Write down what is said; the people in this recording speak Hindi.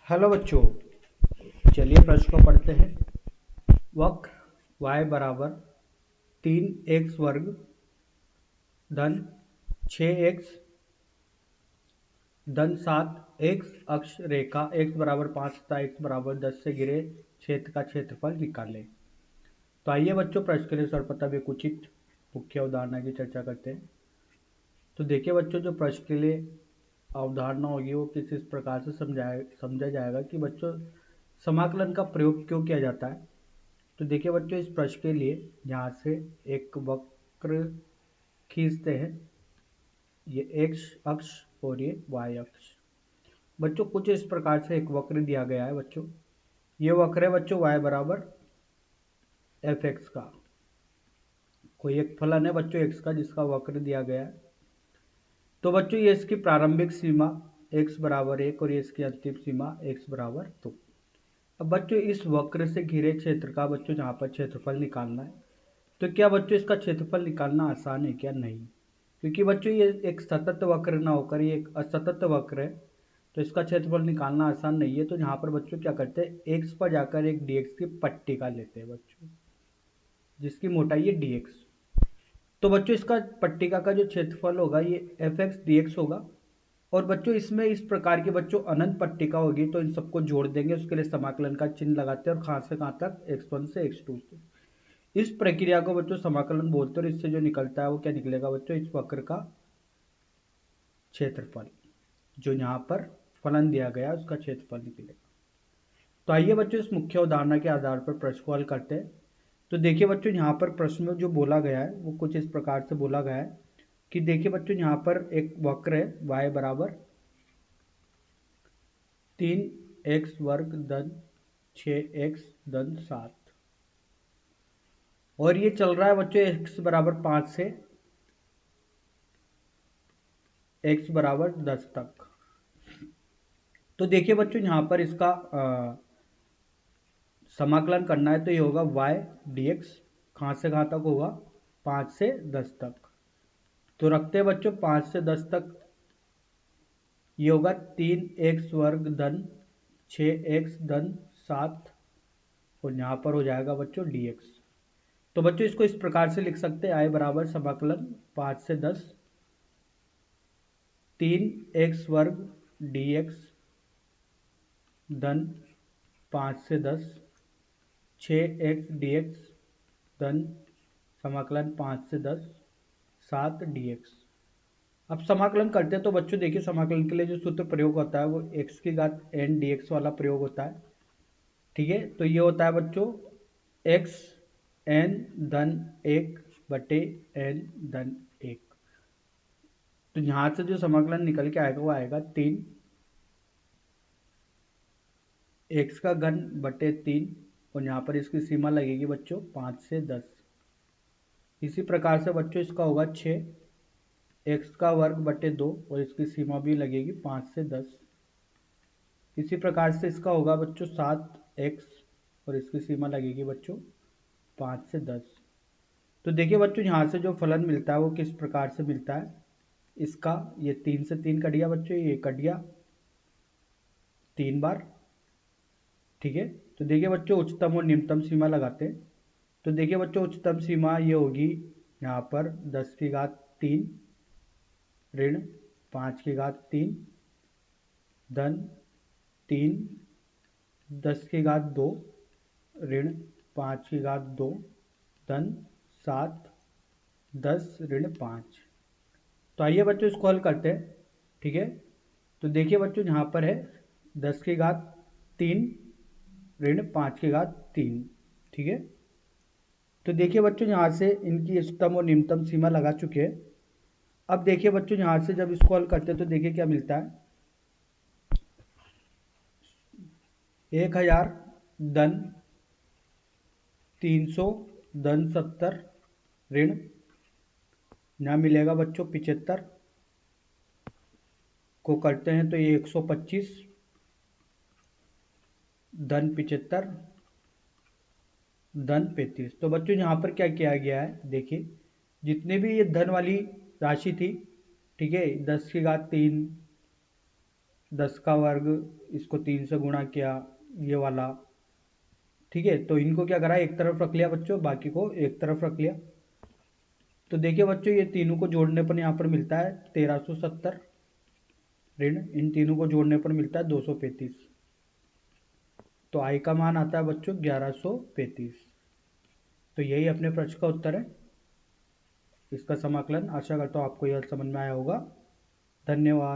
हेलो बच्चों, चलिए प्रश्न को पढ़ते हैं। वक्र y बराबर 3x² धन 6x धन 7 x अक्ष रेखा x बराबर 5 तथा x बराबर 10 से घिरे क्षेत्र का क्षेत्रफल निकालें। तो आइए बच्चों, प्रश्न के लिए सर्वप्रथम एक उचित मुख्य अवधारणा की चर्चा करते हैं। तो देखिए बच्चों, जो प्रश्न के लिए अवधारणा होगी वो किस इस प्रकार से समझा जाएगा कि बच्चों समाकलन का प्रयोग क्यों किया जाता है। तो देखिए बच्चों, इस प्रश्न के लिए यहाँ से एक वक्र खींचते हैं, ये x अक्ष और ये y अक्ष। बच्चों कुछ इस प्रकार से एक वक्र दिया गया है। बच्चों ये वक्र है बच्चों y बराबर fx का, कोई एक फलन है बच्चों x का जिसका वक्र दिया गया है। तो बच्चों ये इसकी प्रारंभिक सीमा x बराबर 1 और ये इसकी अंतिम सीमा x बराबर 2। अब बच्चों इस वक्र से घिरे क्षेत्र का बच्चों जहाँ पर क्षेत्रफल निकालना है, तो क्या बच्चों इसका क्षेत्रफल निकालना आसान है क्या? नहीं, क्योंकि बच्चों ये एक सतत वक्र ना होकर ये एक असतत वक्र है, तो इसका क्षेत्रफल निकालना आसान नहीं है। तो यहाँ पर बच्चों क्या करते हैं, x पर जाकर एक dx की पट्टिका लेते हैं बच्चों, जिसकी मोटाई है dx। तो बच्चों इसका पट्टिका का जो क्षेत्रफल होगा ये fx dx होगा। और बच्चों इसमें इस प्रकार की बच्चों अनंत पट्टिका होगी, तो इन सबको जोड़ देंगे, उसके लिए समाकलन का चिन्ह लगाते हैं और कहाँ से कहाँ तक, x1 से x2 तक। इस प्रक्रिया को बच्चों समाकलन बोलते हैं और इससे जो निकलता है वो क्या निकलेगा बच्चों, इस वक्र का क्षेत्रफल, जो यहाँ पर फलन दिया गया है उसका क्षेत्रफल निकलेगा। तो आइए बच्चों इस मुख्य उदाहरण के आधार पर प्रश्न को हल करते हैं। तो देखिए बच्चों, यहाँ पर प्रश्न में जो बोला गया है वो कुछ इस प्रकार से बोला गया है कि देखिए बच्चों, यहाँ पर एक वक्र है y बराबर 3x² धन 6x धन 7 और ये चल रहा है बच्चों x बराबर 5 से x बराबर 10 तक। तो देखिए बच्चों, यहाँ पर इसका समाकलन करना है, तो ये होगा y dx, कहाँ से कहाँ तक होगा, 5 से 10 तक। तो रखते हैं बच्चों 5 से 10 तक, ये होगा 3x² धन 6x धन 7 और यहाँ पर हो जाएगा बच्चों dx। तो बच्चों इसको इस प्रकार से लिख सकते हैं, i बराबर समाकलन 5 से 10 3x² dx धन 5 से 10 6x dx धन समाकलन 5 से 10 7 dx। अब समाकलन करते हैं तो बच्चों देखिए, समाकलन के लिए जो सूत्र प्रयोग होता है वो x की घात n dx वाला प्रयोग होता है। ठीक है, तो ये होता है बच्चों x n धन 1 बटे n धन 1। तो यहाँ से जो समाकलन निकल के आएगा वो आएगा 3 x का घन बटे 3 और यहाँ पर इसकी सीमा लगेगी बच्चों 5 से 10। इसी प्रकार से बच्चों इसका होगा 6 x का वर्ग बटे 2 और इसकी सीमा भी लगेगी 5 से 10। इसी प्रकार से इसका होगा बच्चों 7x और इसकी सीमा लगेगी बच्चों 5 से 10। तो देखिए बच्चों, यहाँ से जो फलन मिलता है वो किस प्रकार से मिलता है, इसका ये 3 से 3 कट गया बच्चों, ये कट गया 3 बार। ठीक है, तो देखिए बच्चों उच्चतम और निम्नतम सीमा लगाते हैं। तो देखिए बच्चों, उच्चतम सीमा ये होगी यहाँ पर 10 की घात 3 ऋण 5 की घात 3 धन 3 10 की घात 2 ऋण 5 की घात 2 धन 7 10 ऋण 5। तो आइए बच्चों इसको हल करते हैं। ठीक है, तो देखिए बच्चों, यहाँ पर है 10 की घात 3 ऋण 5 की घात 3। ठीक है, तो देखिए बच्चों, यहाँ से इनकी उच्चतम और निम्नतम सीमा लगा चुके हैं। अब देखिए बच्चों, यहाँ से जब इसको हल करते हैं तो देखिए क्या मिलता है, 1000 धन 300 धन 70 ऋण, यहाँ मिलेगा बच्चों 75 को करते हैं तो ये 125 धन 75 धन 35। तो बच्चों यहाँ पर क्या किया गया है, देखिए जितने भी ये धन वाली राशि थी, ठीक है, 10 की घात 3 10 का वर्ग, इसको 3 से गुणा किया, ये वाला। ठीक है, तो इनको क्या करा, एक तरफ रख लिया बच्चों, बाकी को एक तरफ रख लिया। तो देखिए बच्चों, ये तीनों को जोड़ने पर यहाँ पर मिलता है 1370 ऋण, इन तीनों को जोड़ने पर मिलता है 235। तो आई का मान आता है बच्चों 1135। तो यही अपने प्रश्न का उत्तर है, इसका समाकलन। आशा करता हूँ आपको यह समझ में आया होगा। धन्यवाद।